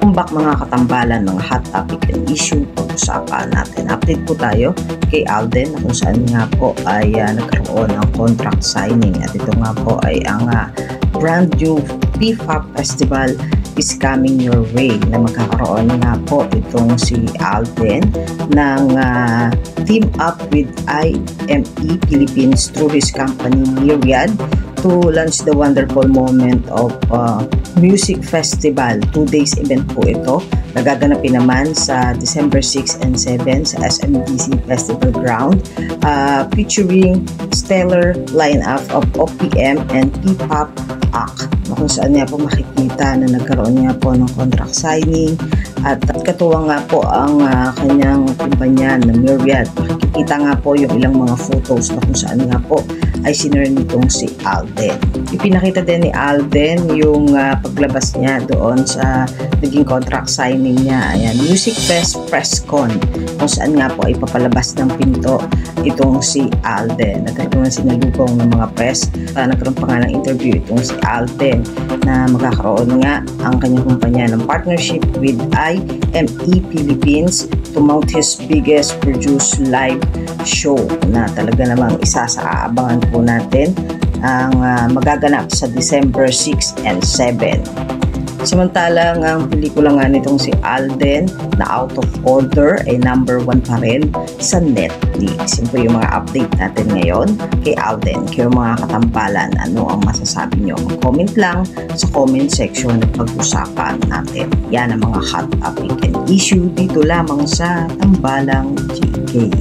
Welcome back mga katambalan, mga hot topic and issue pag-usapan natin. Update po tayo kay Alden na kung saan nga po ay nagkaroon ng contract signing at ito nga po ay ang brand new P-pop festival is coming your way na magkakaroon nga po itong si Alden ng team up with IME Philippines through his company Myriad to launch the wonderful moment of music festival. 2 days event po ito. Nagaganapin naman sa December 6 and 7 sa SMDC Festival Ground, featuring stellar lineup of OPM and P-pop act, kung saan nga po makikita na nagkaroon nga po ng contract signing at katuwa nga po ang kanyang kumpanya na Myriad. Makikita nga po yung ilang mga photos na kung saan nga po ay sinare nitong si Alden. Ipinakita din ni Alden yung paglabas niya doon sa naging contract signing niya. Ayan, Music Fest Press Con, kung saan nga po ay papalabas ng pinto itong si Alden. Nagkaroon ng sinalubong ng mga press. Nagkaroon pa nga ng interview itong si Alden na magkakaroon nga ang kanyang kumpanya ng partnership with IME Philippines to mount his biggest produced live show na talaga namang isa sa aabangan po natin ang magaganap sa December 6 and 7. Samantalang ang pelikula nga nitong si Alden na Out of Order ay number 1 pa rin sa Netflix. Yun po yung mga update natin ngayon kay Alden. Kayo mga katambalan, ano ang masasabi nyo? Comment lang sa comment section at pag-usapan natin. Yan ang mga hot topic and issue dito lamang sa Tambalang GK.